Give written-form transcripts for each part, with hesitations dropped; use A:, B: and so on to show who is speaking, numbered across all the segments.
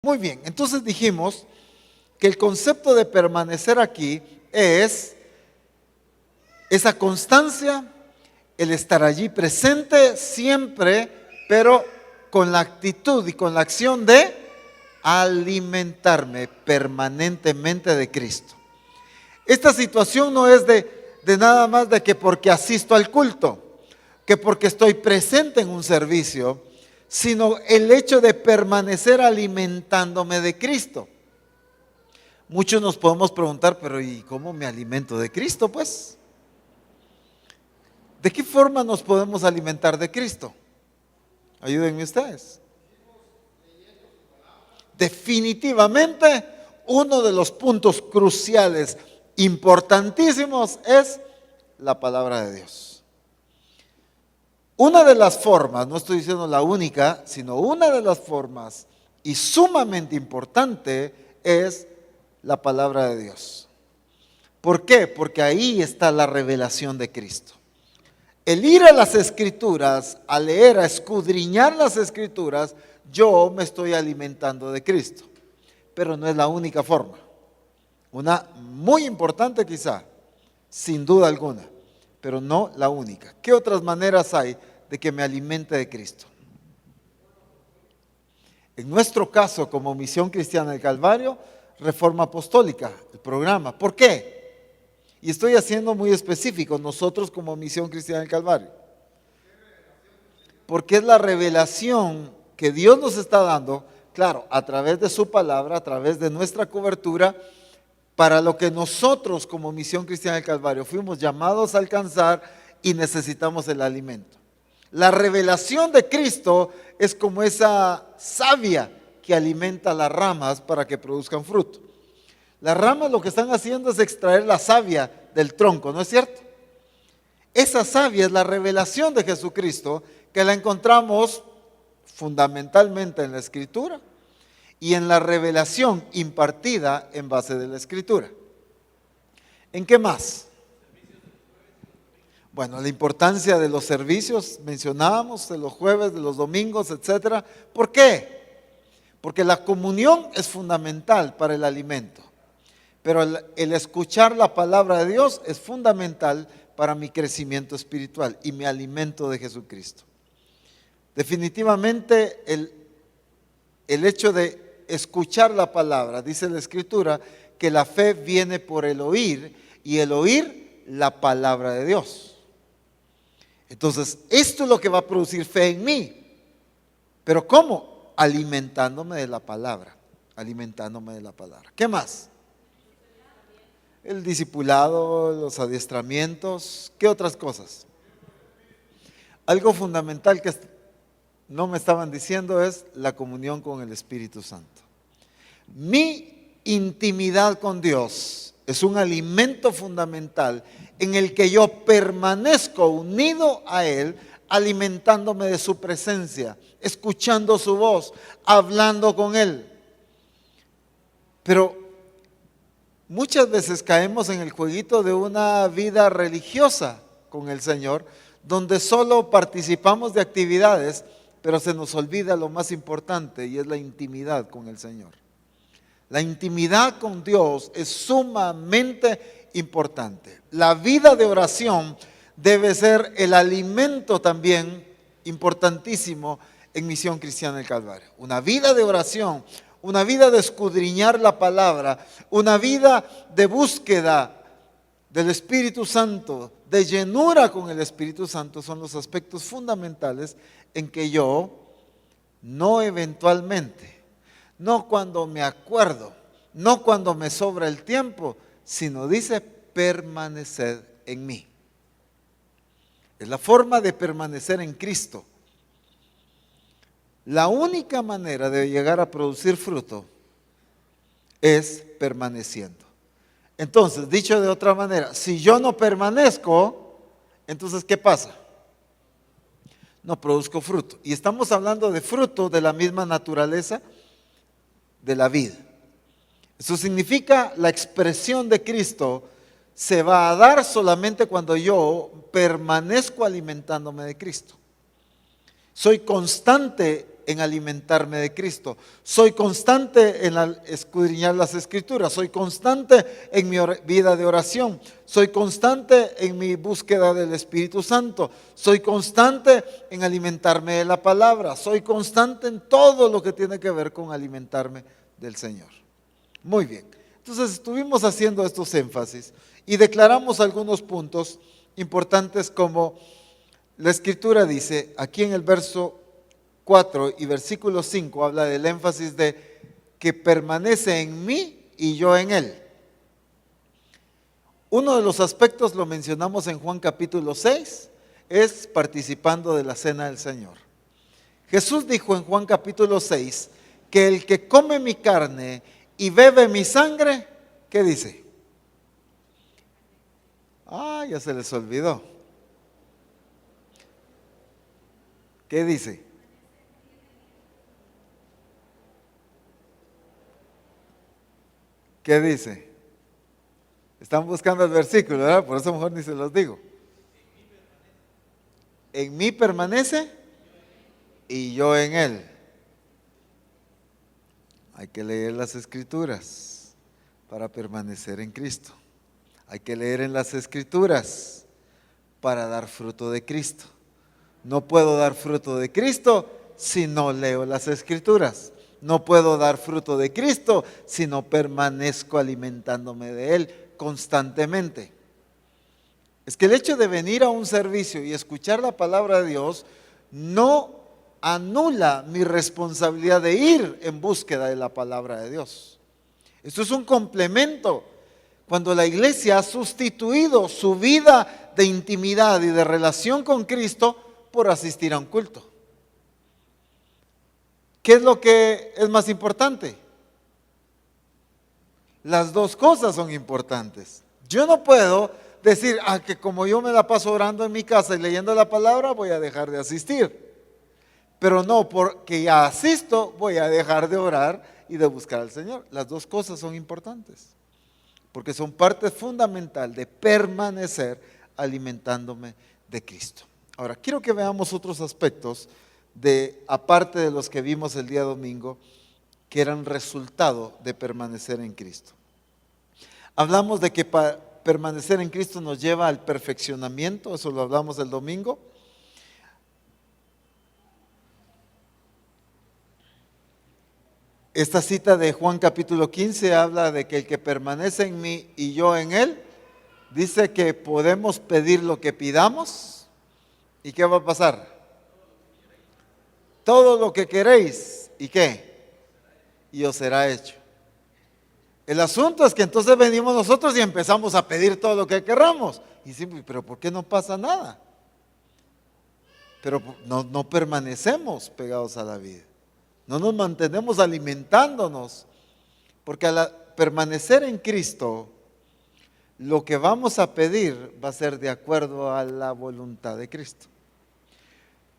A: Muy bien, entonces dijimos que el concepto de permanecer aquí es esa constancia, el estar allí presente siempre, pero con la actitud y con la acción de alimentarme permanentemente de Cristo. Esta situación no es de nada más de que porque asisto al culto, que porque estoy presente en un servicio, sino el hecho de permanecer alimentándome de Cristo. Muchos nos podemos preguntar, pero ¿y cómo me alimento de Cristo, pues? ¿De qué forma nos podemos alimentar de Cristo? Ayúdenme ustedes. Definitivamente, uno de los puntos cruciales, importantísimos, es la palabra de Dios. Una de las formas, no estoy diciendo la única, sino una de las formas y sumamente importante es la palabra de Dios. ¿Por qué? Porque ahí está la revelación de Cristo. El ir a las Escrituras, a leer, a escudriñar las Escrituras, yo me estoy alimentando de Cristo. Pero no es la única forma. Una muy importante quizá, sin duda alguna, pero no la única. ¿Qué otras maneras hay de que me alimente de Cristo? En nuestro caso, como Misión Cristiana del Calvario, Reforma Apostólica, el programa. ¿Por qué? Y estoy haciendo muy específico, nosotros como Misión Cristiana del Calvario. Porque es la revelación que Dios nos está dando, claro, a través de su palabra, a través de nuestra cobertura, para lo que nosotros como Misión Cristiana del Calvario fuimos llamados a alcanzar y necesitamos el alimento. La revelación de Cristo es como esa savia que alimenta las ramas para que produzcan fruto. Las ramas lo que están haciendo es extraer la savia del tronco, ¿no es cierto? Esa savia es la revelación de Jesucristo, que la encontramos fundamentalmente en la Escritura y en la revelación impartida en base de la Escritura. ¿En qué más? Bueno, la importancia de los servicios, mencionábamos, de los jueves, de los domingos, etcétera. ¿Por qué? Porque la comunión es fundamental para el alimento. Pero el escuchar la palabra de Dios es fundamental para mi crecimiento espiritual y mi alimento de Jesucristo. Definitivamente el hecho de escuchar la palabra, dice la Escritura, que la fe viene por el oír y el oír la palabra de Dios. Entonces, esto es lo que va a producir fe en mí. ¿Pero cómo? Alimentándome de la palabra, alimentándome de la palabra. ¿Qué más? El discipulado, los adiestramientos, ¿qué otras cosas? Algo fundamental que no me estaban diciendo es la comunión con el Espíritu Santo. Mi intimidad con Dios es un alimento fundamental en el que yo permanezco unido a Él, alimentándome de su presencia, escuchando su voz, hablando con Él. Pero muchas veces caemos en el jueguito de una vida religiosa con el Señor, donde solo participamos de actividades, pero se nos olvida lo más importante y es la intimidad con el Señor. La intimidad con Dios es sumamente importante. La vida de oración debe ser el alimento también importantísimo en Misión Cristiana del Calvario. Una vida de oración, una vida de escudriñar la palabra, una vida de búsqueda del Espíritu Santo, de llenura con el Espíritu Santo, son los aspectos fundamentales en que yo, no eventualmente, no cuando me acuerdo, no cuando me sobra el tiempo, sino dice permanecer en mí. Es la forma de permanecer en Cristo. La única manera de llegar a producir fruto es permaneciendo. Entonces, dicho de otra manera, si yo no permanezco, entonces ¿qué pasa? No produzco fruto. Y estamos hablando de fruto de la misma naturaleza de la vida. Eso significa la expresión de Cristo se va a dar solamente cuando yo permanezco alimentándome de Cristo. Soy constante en alimentarme de Cristo. Soy constante en escudriñar las Escrituras. Soy constante en mi vida de oración. Soy constante en mi búsqueda del Espíritu Santo. Soy constante en alimentarme de la palabra. Soy constante en todo lo que tiene que ver con alimentarme del Señor. Muy bien. Entonces estuvimos haciendo estos énfasis y declaramos algunos puntos importantes, como la Escritura dice, aquí en el verso 4 y versículo 5 habla del énfasis de que permanece en mí y yo en él. Uno de los aspectos, lo mencionamos en Juan capítulo 6, es participando de la cena del Señor. Jesús dijo en Juan capítulo 6 que el que come mi carne y bebe mi sangre, ¿qué dice? Ya se les olvidó. ¿Qué dice? ¿Qué dice? Están buscando el versículo, ¿verdad? Por eso mejor ni se los digo. En mí permanece y yo en él. Hay que leer las Escrituras para permanecer en Cristo. Hay que leer en las Escrituras para dar fruto de Cristo. No puedo dar fruto de Cristo si no leo las Escrituras. No puedo dar fruto de Cristo si no permanezco alimentándome de Él constantemente. Es que el hecho de venir a un servicio y escuchar la palabra de Dios no anula mi responsabilidad de ir en búsqueda de la palabra de Dios. Esto es un complemento. Cuando la iglesia ha sustituido su vida de intimidad y de relación con Cristo por asistir a un culto. ¿Qué es lo que es más importante? Las dos cosas son importantes. Yo no puedo decir, que como yo me la paso orando en mi casa y leyendo la palabra, voy a dejar de asistir. Pero no porque ya asisto, voy a dejar de orar y de buscar al Señor. Las dos cosas son importantes, porque son parte fundamental de permanecer alimentándome de Cristo. Ahora, quiero que veamos otros aspectos aparte de los que vimos el día domingo, que eran resultado de permanecer en Cristo. Hablamos de que permanecer en Cristo nos lleva al perfeccionamiento, eso lo hablamos el domingo. Esta cita de Juan capítulo 15 habla de que el que permanece en mí y yo en él, dice que podemos pedir lo que pidamos. ¿Y qué va a pasar? Todo lo que queréis, ¿y qué? Y os será hecho. El asunto es que entonces venimos nosotros y empezamos a pedir todo lo que querramos. Y sí, pero ¿por qué no pasa nada? Pero no permanecemos pegados a la vida. No nos mantenemos alimentándonos. Porque al permanecer en Cristo, lo que vamos a pedir va a ser de acuerdo a la voluntad de Cristo.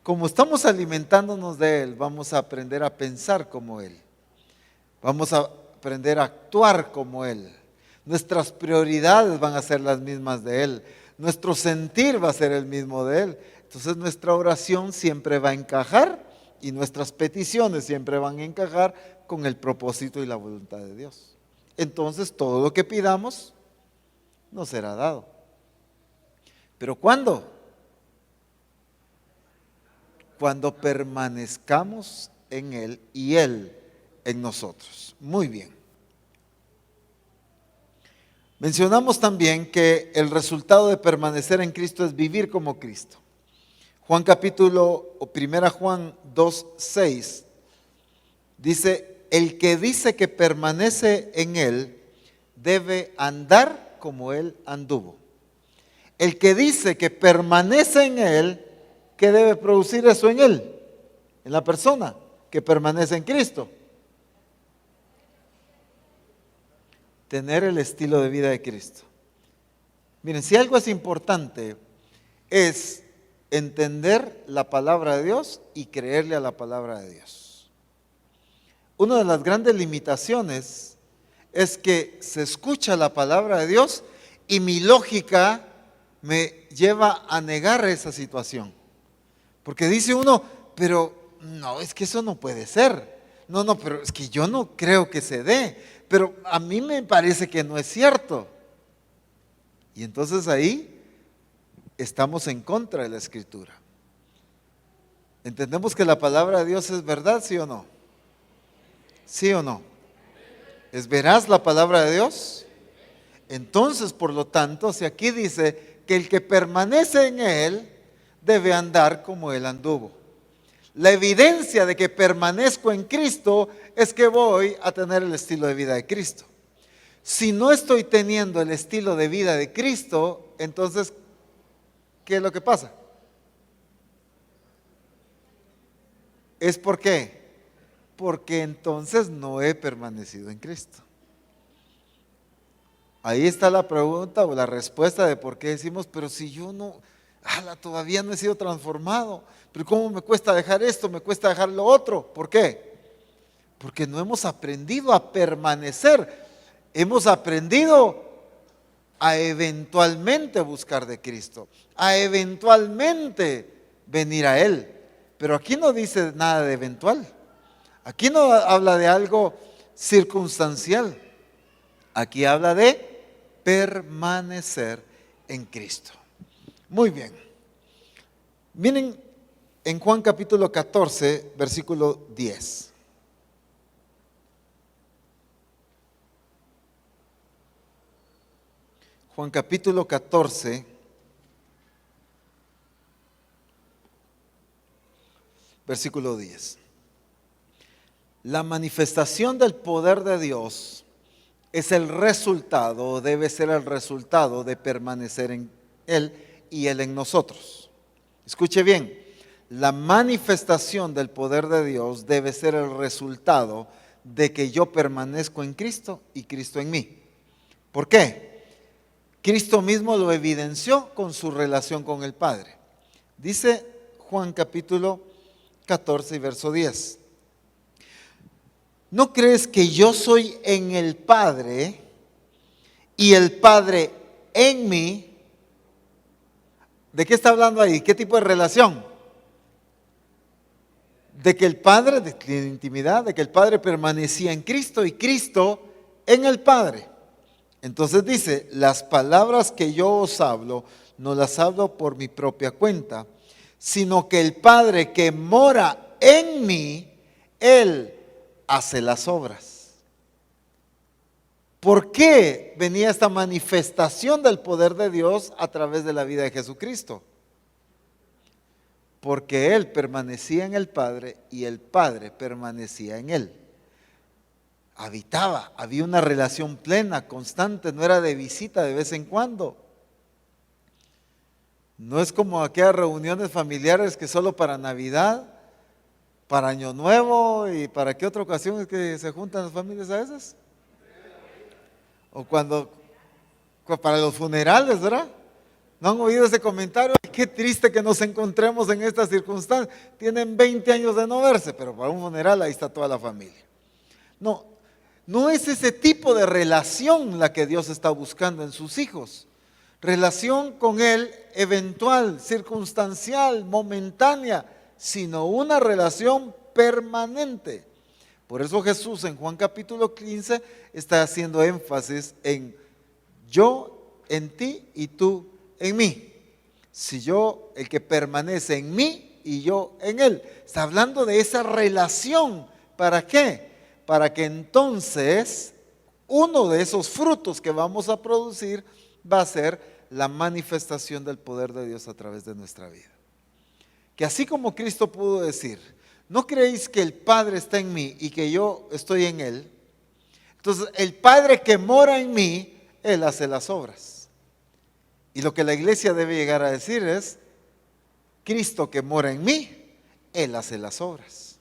A: Como estamos alimentándonos de Él, vamos a aprender a pensar como Él. Vamos a aprender a actuar como Él. Nuestras prioridades van a ser las mismas de Él. Nuestro sentir va a ser el mismo de Él. Entonces nuestra oración siempre va a encajar y nuestras peticiones siempre van a encajar con el propósito y la voluntad de Dios. Entonces todo lo que pidamos nos será dado. ¿Pero cuándo? Cuando permanezcamos en Él y Él en nosotros. Muy bien. Mencionamos también que el resultado de permanecer en Cristo es vivir como Cristo. Juan capítulo, o 1 Juan 2:6 dice, el que dice que permanece en Él debe andar como Él anduvo. El que dice que permanece en Él, ¿qué debe producir eso en él? En la persona que permanece en Cristo. Tener el estilo de vida de Cristo. Miren, si algo es importante, es entender la palabra de Dios y creerle a la palabra de Dios. Una de las grandes limitaciones es que se escucha la palabra de Dios y mi lógica me lleva a negar esa situación. Porque dice uno, pero no, es que eso no puede ser. No, no, pero es que yo no creo que se dé. Pero a mí me parece que no es cierto. Y entonces ahí estamos en contra de la Escritura. ¿Entendemos que la palabra de Dios es verdad, sí o no? ¿Sí o no? ¿Es veraz la palabra de Dios? Entonces, por lo tanto, si aquí dice que el que permanece en Él debe andar como Él anduvo. La evidencia de que permanezco en Cristo es que voy a tener el estilo de vida de Cristo. Si no estoy teniendo el estilo de vida de Cristo, entonces, ¿qué es lo que pasa? ¿Es por qué? Porque entonces no he permanecido en Cristo. Ahí está la pregunta o la respuesta de por qué decimos, pero si yo no, todavía no he sido transformado, pero ¿cómo me cuesta dejar esto? Me cuesta dejar lo otro. ¿Por qué? Porque no hemos aprendido a permanecer. Hemos aprendido a eventualmente buscar de Cristo, a eventualmente venir a Él. Pero aquí no dice nada de eventual. Aquí no habla de algo circunstancial. Aquí habla de permanecer en Cristo. Muy bien. Miren en Juan capítulo 14, versículo 10. Juan capítulo 14, versículo 10. La manifestación del poder de Dios es el resultado, debe ser el resultado de permanecer en Él y Él en nosotros. Escuche bien, la manifestación del poder de Dios debe ser el resultado de que yo permanezco en Cristo y Cristo en mí. ¿Por qué? Cristo mismo lo evidenció con su relación con el Padre. Dice Juan capítulo 14 y verso 10. ¿No crees que yo soy en el Padre y el Padre en mí? ¿De qué está hablando ahí? ¿Qué tipo de relación? De que el Padre, de intimidad, de que el Padre permanecía en Cristo y Cristo en el Padre. Entonces dice, las palabras que yo os hablo, no las hablo por mi propia cuenta, sino que el Padre que mora en mí, Él hace las obras. ¿Por qué venía esta manifestación del poder de Dios a través de la vida de Jesucristo? Porque Él permanecía en el Padre y el Padre permanecía en Él. Habitaba, había una relación plena, constante, no era de visita de vez en cuando. No es como aquellas reuniones familiares que solo para Navidad, para Año Nuevo y para qué otra ocasión es que se juntan las familias a veces. O cuando, para los funerales, ¿verdad? ¿No han oído ese comentario? Ay, qué triste que nos encontremos en estas circunstancias. Tienen 20 años de no verse, pero para un funeral ahí está toda la familia. No, no es ese tipo de relación la que Dios está buscando en sus hijos. Relación con Él eventual, circunstancial, momentánea, sino una relación permanente. Por eso Jesús en Juan capítulo 15 está haciendo énfasis en yo en ti y tú en mí. Si yo, el que permanece en mí y yo en Él. Está hablando de esa relación. ¿Para qué? Para que entonces uno de esos frutos que vamos a producir va a ser la manifestación del poder de Dios a través de nuestra vida. Que así como Cristo pudo decir, ¿no creéis que el Padre está en mí y que yo estoy en Él? Entonces, el Padre que mora en mí, Él hace las obras. Y lo que la iglesia debe llegar a decir es, Cristo que mora en mí, Él hace las obras.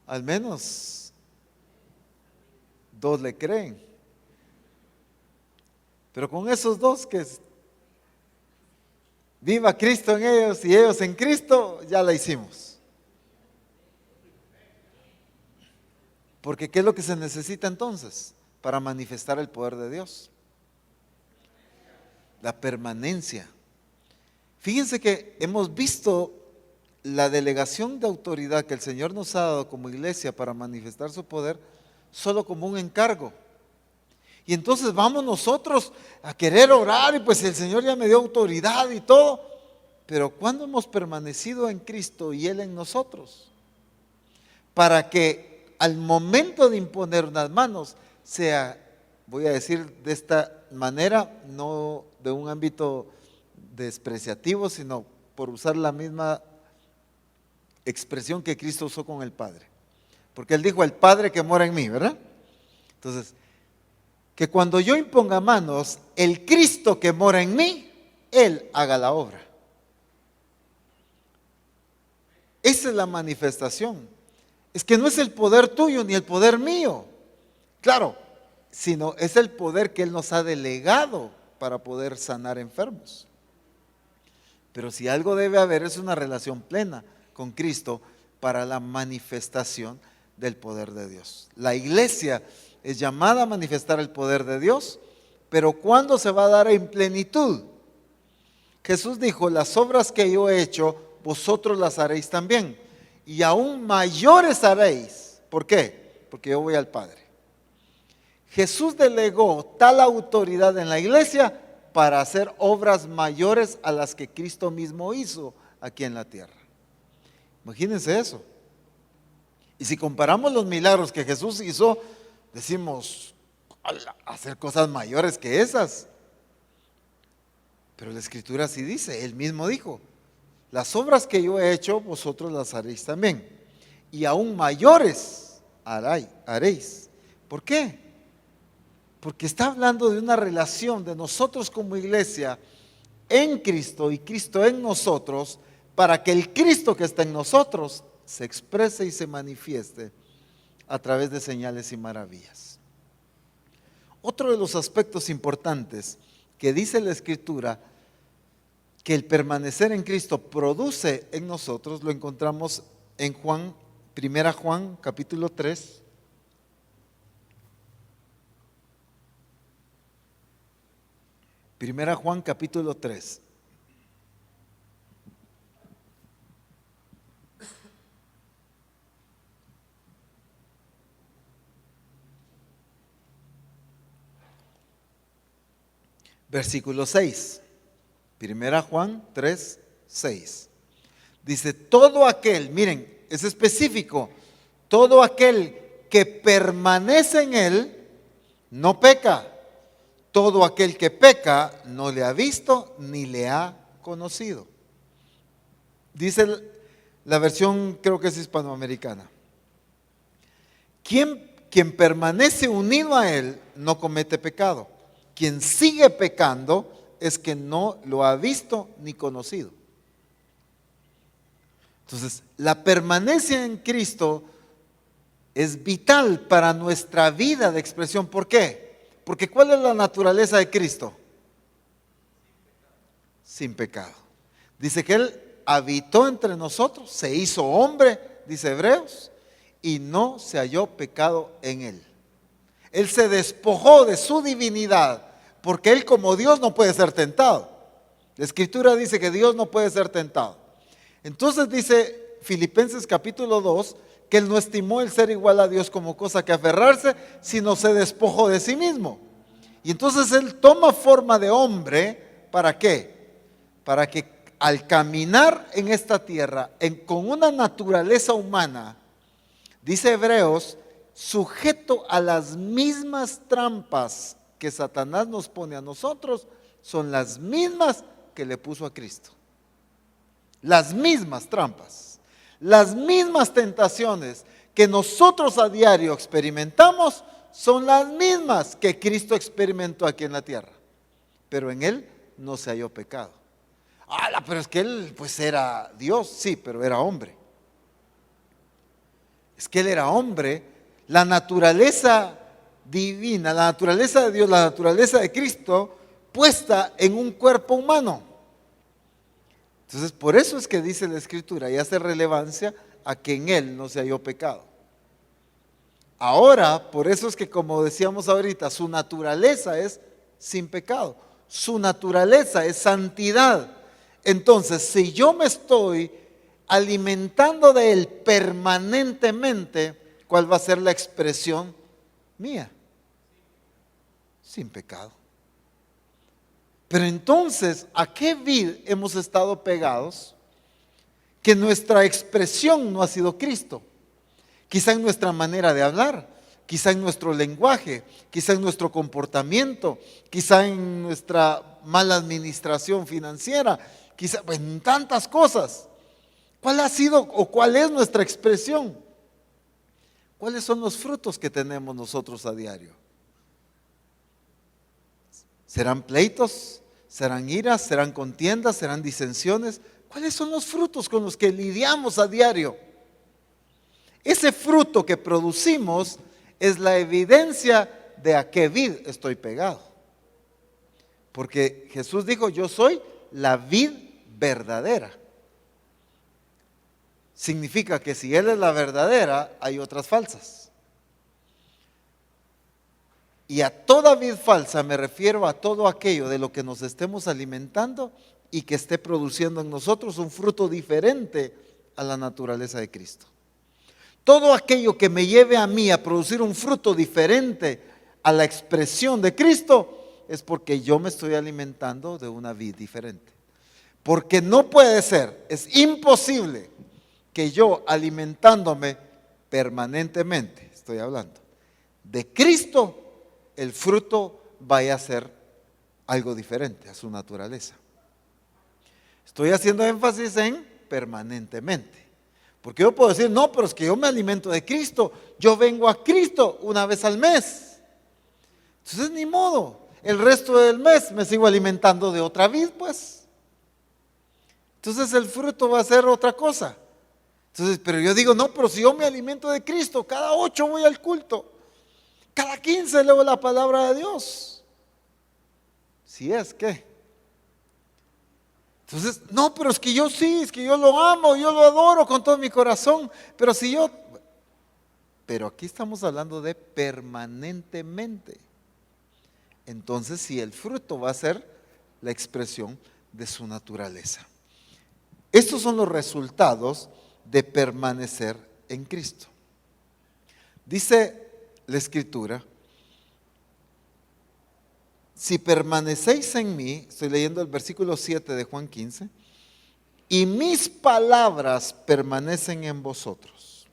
A: Al menos 2 le creen. Pero con esos 2 que viva Cristo en ellos y ellos en Cristo, ya la hicimos. Porque ¿qué es lo que se necesita entonces para manifestar el poder de Dios? La permanencia. Fíjense que hemos visto la delegación de autoridad que el Señor nos ha dado como iglesia para manifestar su poder solo como un encargo. Y entonces vamos nosotros a querer orar y pues el Señor ya me dio autoridad y todo. Pero ¿cuándo hemos permanecido en Cristo y Él en nosotros? Para que al momento de imponer unas manos sea, voy a decir de esta manera, no de un ámbito despreciativo, sino por usar la misma expresión que Cristo usó con el Padre. Porque Él dijo, el Padre que mora en mí, ¿verdad? Entonces, que cuando yo imponga manos, el Cristo que mora en mí, Él haga la obra. Esa es la manifestación. Es que no es el poder tuyo ni el poder mío, claro, sino es el poder que Él nos ha delegado para poder sanar enfermos. Pero si algo debe haber es una relación plena con Cristo para la manifestación del poder de Dios. La iglesia es llamada a manifestar el poder de Dios, pero ¿cuándo se va a dar en plenitud? Jesús dijo, las obras que yo he hecho, vosotros las haréis también, y aún mayores haréis. ¿Por qué? Porque yo voy al Padre. Jesús delegó tal autoridad en la iglesia para hacer obras mayores a las que Cristo mismo hizo aquí en la tierra. Imagínense eso. Y si comparamos los milagros que Jesús hizo, decimos, hacer cosas mayores que esas. Pero la Escritura sí dice, Él mismo dijo, las obras que yo he hecho, vosotros las haréis también. Y aún mayores haréis. ¿Por qué? Porque está hablando de una relación de nosotros como iglesia en Cristo y Cristo en nosotros, para que el Cristo que está en nosotros se exprese y se manifieste a través de señales y maravillas. Otro de los aspectos importantes que dice la Escritura que el permanecer en Cristo produce en nosotros, lo encontramos en Juan, 1 Juan capítulo 3. Primera Juan capítulo 3. Versículo 6. Primera Juan 3, 6. Dice, todo aquel, miren, es específico, todo aquel que permanece en Él, no peca. Todo aquel que peca no le ha visto ni le ha conocido. Dice la versión, creo que es hispanoamericana. Quien permanece unido a Él no comete pecado. Quien sigue pecando es que no lo ha visto ni conocido. Entonces, la permanencia en Cristo es vital para nuestra vida de expresión. ¿Por qué? Porque ¿cuál es la naturaleza de Cristo? Sin pecado. Dice que Él habitó entre nosotros, se hizo hombre, dice Hebreos, y no se halló pecado en Él. Él se despojó de su divinidad, porque Él como Dios no puede ser tentado. La Escritura dice que Dios no puede ser tentado. Entonces dice Filipenses capítulo 2, que Él no estimó el ser igual a Dios como cosa que aferrarse, sino se despojó de sí mismo. Y entonces Él toma forma de hombre, ¿para qué? Para que al caminar en esta tierra con una naturaleza humana, dice Hebreos, sujeto a las mismas trampas que Satanás nos pone a nosotros, son las mismas que le puso a Cristo. Las mismas trampas, las mismas tentaciones que nosotros a diario experimentamos, son las mismas que Cristo experimentó aquí en la tierra. Pero en Él no se halló pecado. Pero es que Él pues era Dios, sí, pero era hombre. Es que Él era hombre, la naturaleza divina, la naturaleza de Dios, la naturaleza de Cristo, puesta en un cuerpo humano. Entonces, por eso es que dice la Escritura y hace relevancia a que en Él no se halló pecado. Ahora, por eso es que, como decíamos ahorita, su naturaleza es sin pecado. Su naturaleza es santidad. Entonces, si yo me estoy alimentando de Él permanentemente, ¿cuál va a ser la expresión mía? Sin pecado. Pero entonces, ¿a qué vid hemos estado pegados? Que nuestra expresión no ha sido Cristo. Quizá en nuestra manera de hablar, quizá en nuestro lenguaje, quizá en nuestro comportamiento, quizá en nuestra mala administración financiera, quizá en tantas cosas. ¿Cuál ha sido o cuál es nuestra expresión? ¿Cuáles son los frutos que tenemos nosotros a diario? ¿Serán pleitos? ¿Serán iras? ¿Serán contiendas? ¿Serán disensiones? ¿Cuáles son los frutos con los que lidiamos a diario? Ese fruto que producimos es la evidencia de a qué vid estoy pegado. Porque Jesús dijo, yo soy la vid verdadera. Significa que si Él es la verdadera, hay otras falsas. Y a toda vid falsa me refiero a todo aquello de lo que nos estemos alimentando y que esté produciendo en nosotros un fruto diferente a la naturaleza de Cristo. Todo aquello que me lleve a mí a producir un fruto diferente a la expresión de Cristo es porque yo me estoy alimentando de una vid diferente. Porque no puede ser, es imposible que yo alimentándome permanentemente, estoy hablando, de Cristo, el fruto vaya a ser algo diferente a su naturaleza. Estoy haciendo énfasis en permanentemente. Porque yo puedo decir, no, pero es que yo me alimento de Cristo. Yo vengo a Cristo una vez al mes. Entonces ni modo. El resto del mes me sigo alimentando de otra vid, pues. Entonces el fruto va a ser otra cosa. Entonces, pero yo digo, no, pero si yo me alimento de Cristo, cada 8 voy al culto. Cada 15 leo la palabra de Dios. Si es que. Entonces, no, pero es que yo sí, es que yo lo amo, yo lo adoro con todo mi corazón. Pero si yo. Pero aquí estamos hablando de permanentemente. Entonces, si el fruto va a ser la expresión de su naturaleza. Estos son los resultados de permanecer en Cristo. Dice la Escritura, si permanecéis en mí, estoy leyendo el versículo 7 de Juan 15, y mis palabras permanecen en vosotros.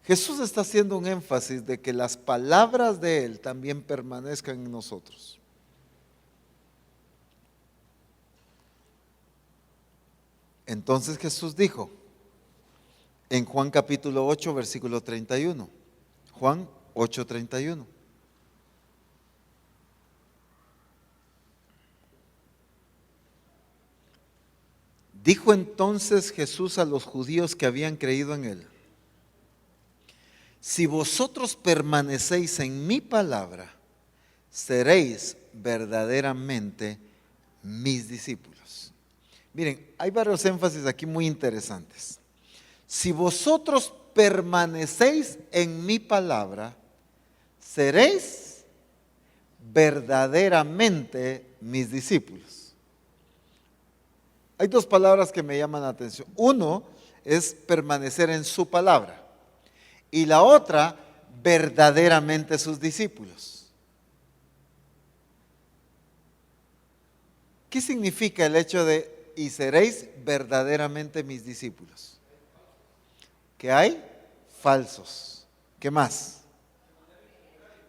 A: Jesús está haciendo un énfasis de que las palabras de Él también permanezcan en nosotros. Entonces Jesús dijo en Juan capítulo 8, versículo 31, Juan 8:31. Dijo entonces Jesús a los judíos que habían creído en Él, si vosotros permanecéis en mi palabra, seréis verdaderamente mis discípulos. Miren, hay varios énfasis aquí muy interesantes. Si vosotros permanecéis en mi palabra, seréis verdaderamente mis discípulos. Hay dos palabras que me llaman la atención. Uno es permanecer en su palabra y la otra, verdaderamente sus discípulos. ¿Qué significa el hecho de y seréis verdaderamente mis discípulos? Que hay falsos. ¿Qué más?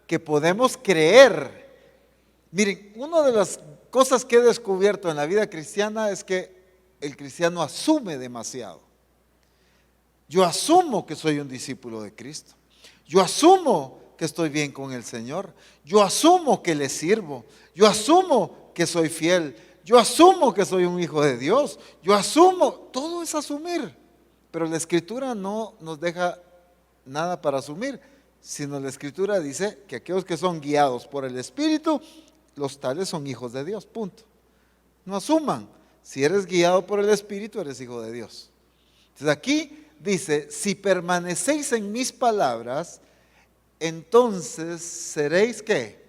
A: Que podemos creer. Miren, una de las cosas que he descubierto en la vida cristiana es que el cristiano asume demasiado. Yo asumo que soy un discípulo de Cristo. Yo asumo que estoy bien con el Señor. Yo asumo que le sirvo. Yo asumo que soy fiel. Yo asumo que soy un hijo de Dios. Yo asumo, todo es asumir. Pero la Escritura no nos deja nada para asumir, sino la Escritura dice que aquellos que son guiados por el Espíritu, los tales son hijos de Dios, punto. No asuman, si eres guiado por el Espíritu, eres hijo de Dios. Entonces aquí dice, si permanecéis en mis palabras, entonces seréis ¿qué?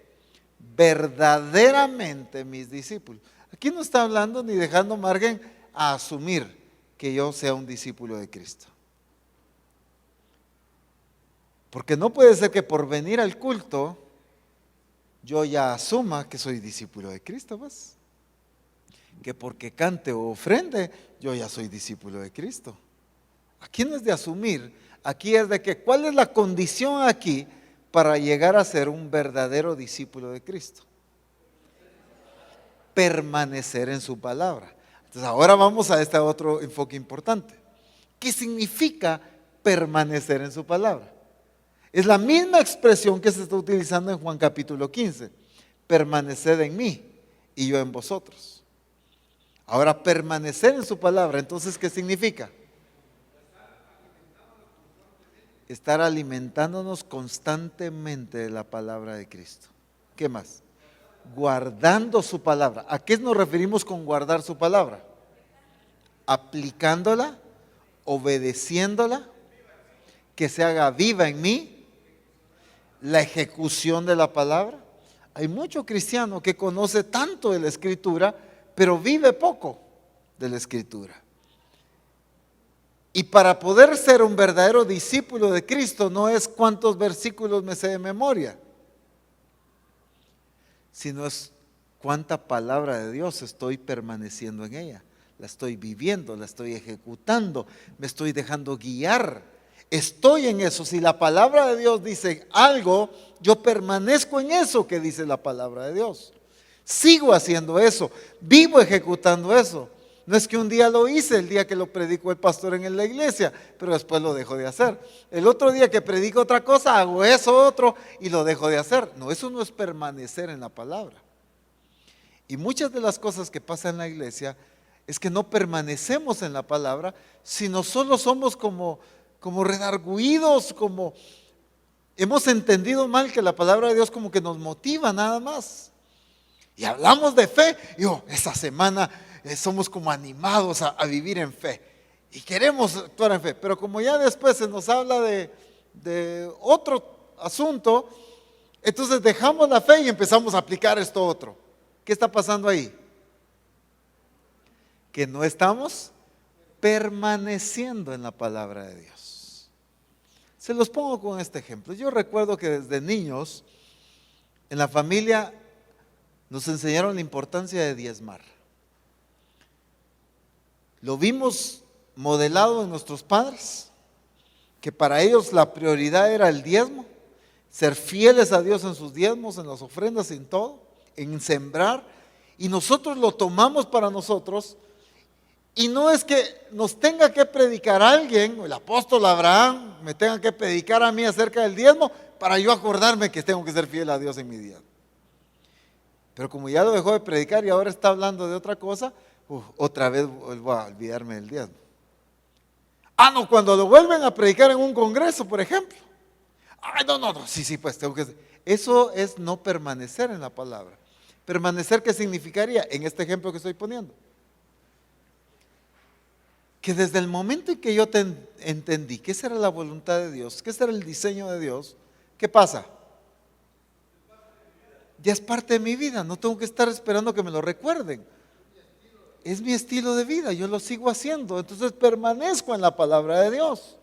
A: Verdaderamente mis discípulos. Aquí no está hablando ni dejando margen a asumir que yo sea un discípulo de Cristo. Porque no puede ser que por venir al culto yo ya asuma que soy discípulo de Cristo, pues. Que porque cante o ofrende, yo ya soy discípulo de Cristo. Aquí no es de asumir, aquí es de que cuál es la condición aquí para llegar a ser un verdadero discípulo de Cristo. Permanecer en su palabra. Entonces ahora vamos a este otro enfoque importante. ¿Qué significa permanecer en su palabra? Es la misma expresión que se está utilizando en Juan capítulo 15. Permaneced en mí y yo en vosotros. Ahora, permanecer en su palabra, entonces, ¿qué significa? Estar alimentándonos constantemente de la palabra de Cristo. ¿Qué más? Guardando su palabra. ¿A qué nos referimos con guardar su palabra? Aplicándola, obedeciéndola, que se haga viva en mí, la ejecución de la palabra. Hay mucho cristiano que conoce tanto de la Escritura, pero vive poco de la Escritura. Y para poder ser un verdadero discípulo de Cristo no es cuántos versículos me sé de memoria, sino es cuánta palabra de Dios estoy permaneciendo en ella. La estoy viviendo, la estoy ejecutando, me estoy dejando guiar. Estoy en eso. Si la palabra de Dios dice algo, yo permanezco en eso que dice la palabra de Dios. Sigo haciendo eso, vivo ejecutando eso. No es que un día lo hice, el día que lo predicó el pastor en la iglesia, pero después lo dejo de hacer. El otro día que predico otra cosa, hago eso otro y lo dejo de hacer. No, eso no es permanecer en la palabra. Y muchas de las cosas que pasan en la iglesia es que no permanecemos en la palabra, sino solo somos como redargüidos, como hemos entendido mal que la palabra de Dios como que nos motiva nada más. Y hablamos de fe, y esta semana somos como animados a vivir en fe. Y queremos actuar en fe, pero como ya después se nos habla de otro asunto, entonces dejamos la fe y empezamos a aplicar esto otro. ¿Qué está pasando ahí? Que no estamos permaneciendo en la palabra de Dios. Se los pongo con este ejemplo. Yo recuerdo que desde niños en la familia nos enseñaron la importancia de diezmar. Lo vimos modelado en nuestros padres, que para ellos la prioridad era el diezmo, ser fieles a Dios en sus diezmos, en las ofrendas, en todo, en sembrar, y nosotros lo tomamos para nosotros. Y no es que nos tenga que predicar alguien, el apóstol Abraham me tenga que predicar a mí acerca del diezmo para yo acordarme que tengo que ser fiel a Dios en mi diezmo. Pero como ya lo dejó de predicar y ahora está hablando de otra cosa, otra vez vuelvo a olvidarme del diezmo. No, cuando lo vuelven a predicar en un congreso, por ejemplo. No, sí, pues tengo que... Eso es no permanecer en la palabra. ¿Permanecer qué significaría? En este ejemplo que estoy poniendo. Que desde el momento en que yo entendí que esa era la voluntad de Dios, que ese era el diseño de Dios, ¿qué pasa? Ya es parte de mi vida, no tengo que estar esperando que me lo recuerden. Es mi estilo de vida, yo lo sigo haciendo, entonces permanezco en la palabra de Dios.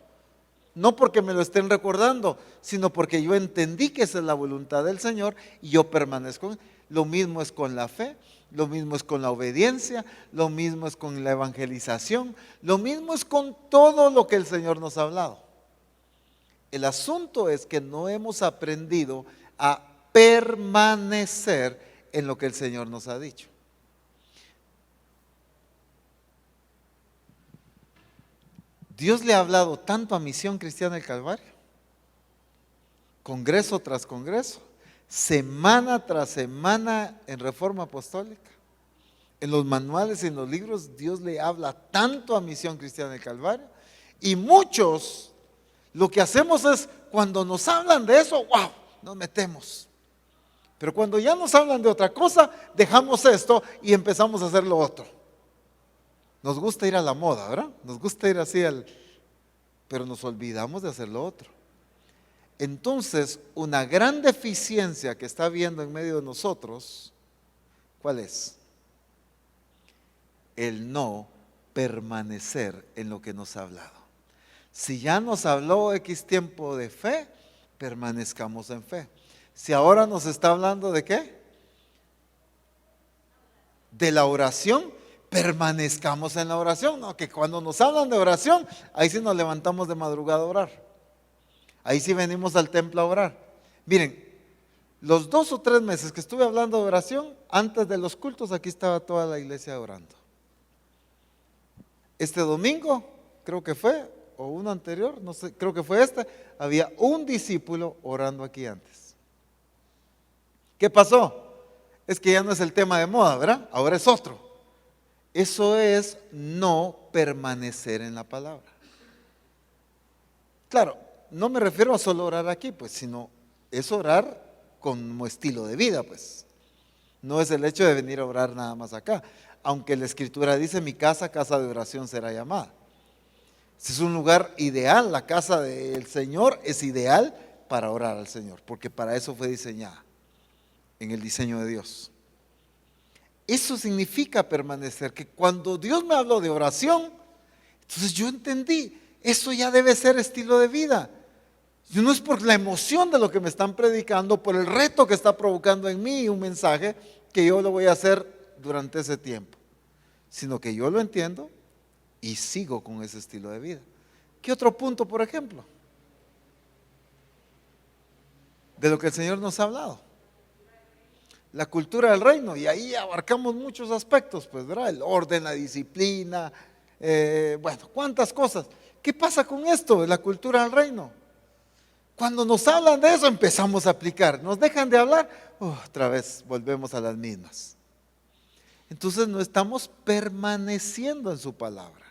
A: No porque me lo estén recordando, sino porque yo entendí que esa es la voluntad del Señor y yo permanezco. Lo mismo es con la fe, lo mismo es con la obediencia, lo mismo es con la evangelización, lo mismo es con todo lo que el Señor nos ha hablado. El asunto es que no hemos aprendido a permanecer en lo que el Señor nos ha dicho. Dios le ha hablado tanto a Misión Cristiana del Calvario, congreso tras congreso, semana tras semana en Reforma Apostólica. En los manuales y en los libros Dios le habla tanto a Misión Cristiana del Calvario. Y muchos lo que hacemos es cuando nos hablan de eso, ¡wow!, nos metemos. Pero cuando ya nos hablan de otra cosa, dejamos esto y empezamos a hacer lo otro. Nos gusta ir a la moda, ¿verdad? Nos gusta ir así, pero nos olvidamos de hacer lo otro. Entonces, una gran deficiencia que está habiendo en medio de nosotros, ¿cuál es? El no permanecer en lo que nos ha hablado. Si ya nos habló X tiempo de fe, permanezcamos en fe. Si ahora nos está hablando de qué, de la oración, permanezcamos en la oración. No, que cuando nos hablan de oración, ahí sí nos levantamos de madrugada a orar. Ahí sí venimos al templo a orar. Miren, los 2 o 3 meses que estuve hablando de oración, antes de los cultos, aquí estaba toda la iglesia orando. Este domingo, creo que fue, o uno anterior, no sé, creo que fue este, había un discípulo orando aquí antes. ¿Qué pasó? Es que ya no es el tema de moda, ¿verdad? Ahora es otro. Eso es no permanecer en la palabra. Claro, no me refiero a solo orar aquí, pues, sino es orar como estilo de vida, pues. No es el hecho de venir a orar nada más acá. Aunque la Escritura dice, mi casa, casa de oración será llamada. Es un lugar ideal, la casa del Señor es ideal para orar al Señor, porque para eso fue diseñada en el diseño de Dios. Eso significa permanecer, que cuando Dios me habló de oración, entonces yo entendí, eso ya debe ser estilo de vida. Y no es por la emoción de lo que me están predicando, por el reto que está provocando en mí un mensaje, que yo lo voy a hacer durante ese tiempo, sino que yo lo entiendo y sigo con ese estilo de vida. ¿Qué otro punto, por ejemplo, de lo que el Señor nos ha hablado? La cultura del reino, y ahí abarcamos muchos aspectos, pues, ¿verdad? El orden, la disciplina, bueno, cuántas cosas. ¿Qué pasa con esto de la cultura del reino? Cuando nos hablan de eso empezamos a aplicar, nos dejan de hablar, otra vez volvemos a las mismas. Entonces no estamos permaneciendo en su palabra.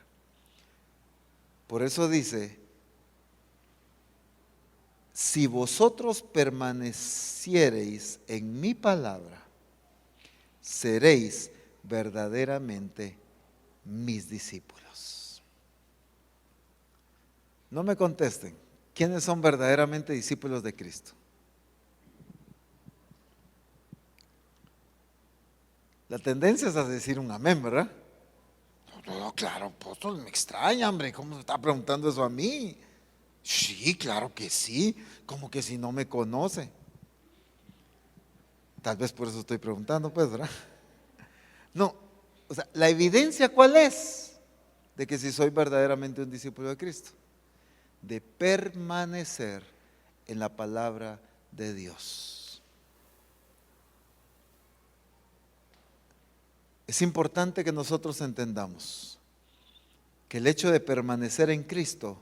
A: Por eso dice, si vosotros permaneciereis en mi palabra, seréis verdaderamente mis discípulos. No me contesten, ¿quiénes son verdaderamente discípulos de Cristo? La tendencia es a decir un amén, ¿verdad? No, claro, apóstol, me extraña, hombre, ¿cómo me está preguntando eso a mí? Sí, claro que sí, como que si no me conoce. Tal vez por eso estoy preguntando, pues, ¿verdad? No, o sea, ¿la evidencia cuál es? De que si soy verdaderamente un discípulo de Cristo. De permanecer en la palabra de Dios. Es importante que nosotros entendamos que el hecho de permanecer en Cristo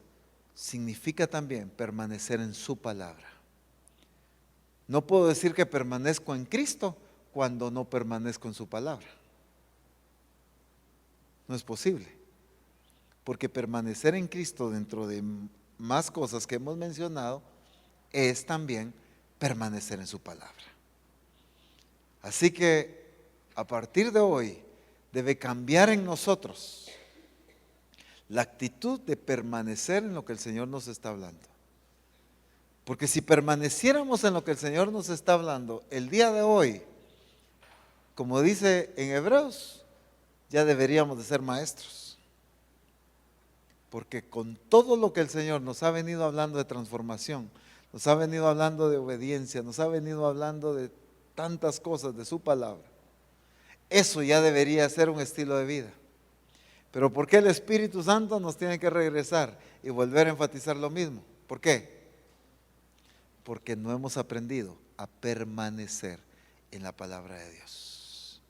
A: significa también permanecer en su palabra. No puedo decir que permanezco en Cristo cuando no permanezco en su palabra. No es posible. Porque permanecer en Cristo, dentro de más cosas que hemos mencionado, es también permanecer en su palabra. Así que a partir de hoy debe cambiar en nosotros la actitud de permanecer en lo que el Señor nos está hablando. Porque si permaneciéramos en lo que el Señor nos está hablando el día de hoy, como dice en Hebreos, ya deberíamos de ser maestros. Porque con todo lo que el Señor nos ha venido hablando de transformación, nos ha venido hablando de obediencia, nos ha venido hablando de tantas cosas de su palabra, eso ya debería ser un estilo de vida. Pero ¿por qué el Espíritu Santo nos tiene que regresar y volver a enfatizar lo mismo? ¿Por qué? Porque no hemos aprendido a permanecer en la palabra de Dios.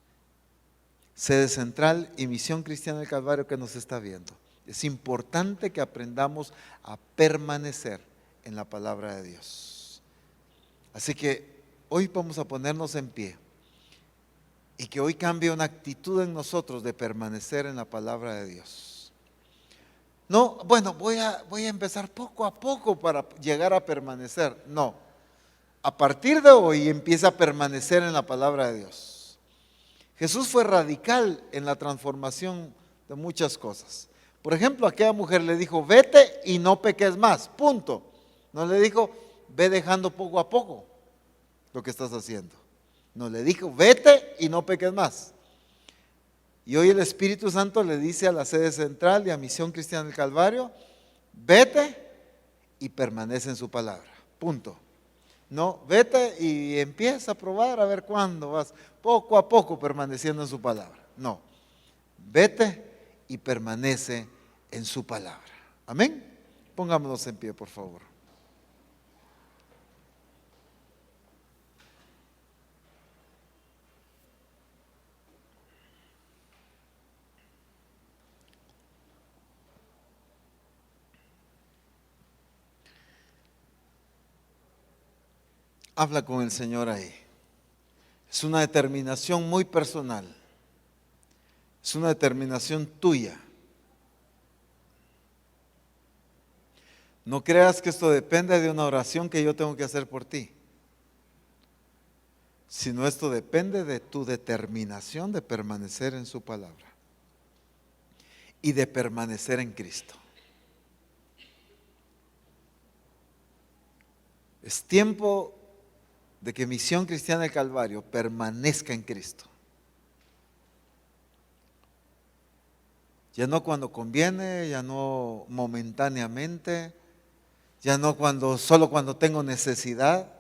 A: Sede Central y Misión Cristiana del Calvario que nos está viendo, es importante que aprendamos a permanecer en la palabra de Dios. Así que hoy vamos a ponernos en pie y que hoy cambie una actitud en nosotros de permanecer en la palabra de Dios. No, bueno, voy a empezar poco a poco para llegar a permanecer. No, a partir de hoy empieza a permanecer en la palabra de Dios. Jesús fue radical en la transformación de muchas cosas. Por ejemplo, aquella mujer le dijo, vete y no peques más, punto. No le dijo, ve dejando poco a poco lo que estás haciendo. No, le dijo, vete y no peques más. Y hoy el Espíritu Santo le dice a la sede central y a Misión Cristiana del Calvario, vete y permanece en su palabra. Punto. No, vete y empieza a probar a ver cuándo vas, poco a poco permaneciendo en su palabra. No, vete y permanece en su palabra. Amén. Pongámonos en pie, por favor. Habla con el Señor ahí. Es una determinación muy personal. Es una determinación tuya. No creas que esto depende de una oración que yo tengo que hacer por ti, sino esto depende de tu determinación de permanecer en su palabra y de permanecer en Cristo. Es tiempo de que Misión Cristiana del Calvario permanezca en Cristo. Ya no cuando conviene, ya no momentáneamente, ya no solo cuando tengo necesidad.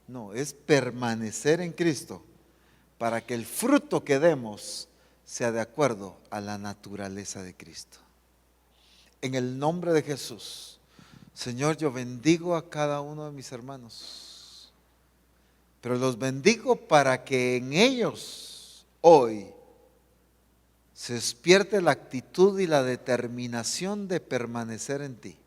A: No, es permanecer en Cristo para que el fruto que demos sea de acuerdo a la naturaleza de Cristo. En el nombre de Jesús, Señor, yo bendigo a cada uno de mis hermanos, pero los bendigo para que en ellos hoy se despierte la actitud y la determinación de permanecer en ti.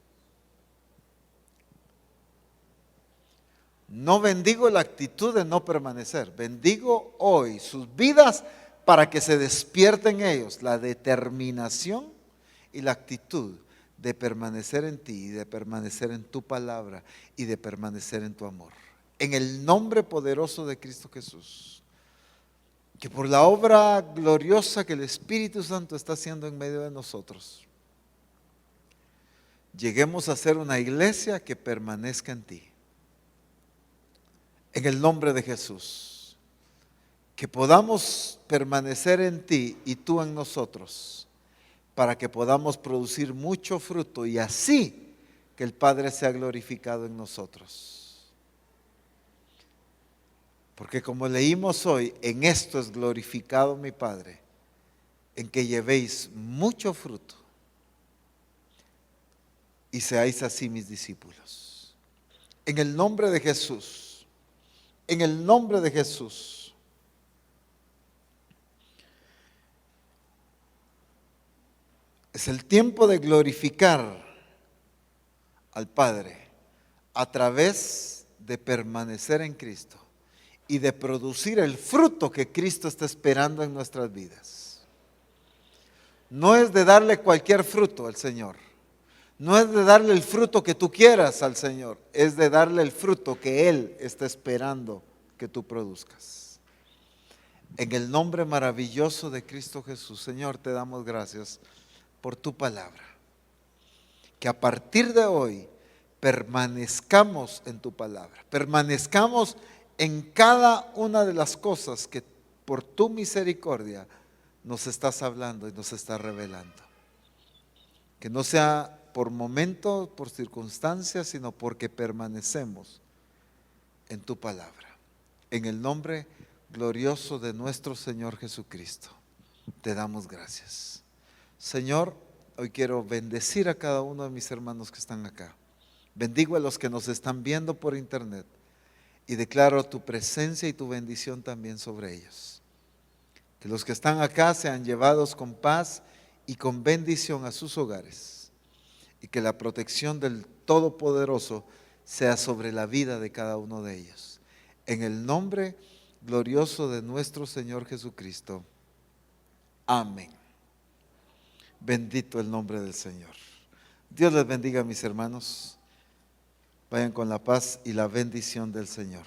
A: No bendigo la actitud de no permanecer, bendigo hoy sus vidas para que se despierte en ellos la determinación y la actitud de permanecer en ti y de permanecer en tu palabra y de permanecer en tu amor. En el nombre poderoso de Cristo Jesús, que por la obra gloriosa que el Espíritu Santo está haciendo en medio de nosotros, lleguemos a ser una iglesia que permanezca en ti. En el nombre de Jesús, que podamos permanecer en ti y tú en nosotros, para que podamos producir mucho fruto y así que el Padre sea glorificado en nosotros. Porque como leímos hoy, en esto es glorificado mi Padre, en que llevéis mucho fruto y seáis así mis discípulos. En el nombre de Jesús. En el nombre de Jesús. Es el tiempo de glorificar al Padre a través de permanecer en Cristo y de producir el fruto que Cristo está esperando en nuestras vidas. No es de darle cualquier fruto al Señor. No es de darle el fruto que tú quieras al Señor, es de darle el fruto que Él está esperando que tú produzcas. En el nombre maravilloso de Cristo Jesús, Señor, te damos gracias por tu palabra. Que a partir de hoy permanezcamos en tu palabra, permanezcamos en cada una de las cosas que por tu misericordia nos estás hablando y nos estás revelando. Que no sea por momentos, por circunstancias, sino porque permanecemos en tu palabra. En el nombre glorioso de nuestro Señor Jesucristo, te damos gracias. Señor, hoy quiero bendecir a cada uno de mis hermanos que están acá. Bendigo a los que nos están viendo por internet y declaro tu presencia y tu bendición también sobre ellos. Que los que están acá sean llevados con paz y con bendición a sus hogares. Y que la protección del Todopoderoso sea sobre la vida de cada uno de ellos. En el nombre glorioso de nuestro Señor Jesucristo. Amén. Bendito el nombre del Señor. Dios les bendiga, mis hermanos. Vayan con la paz y la bendición del Señor.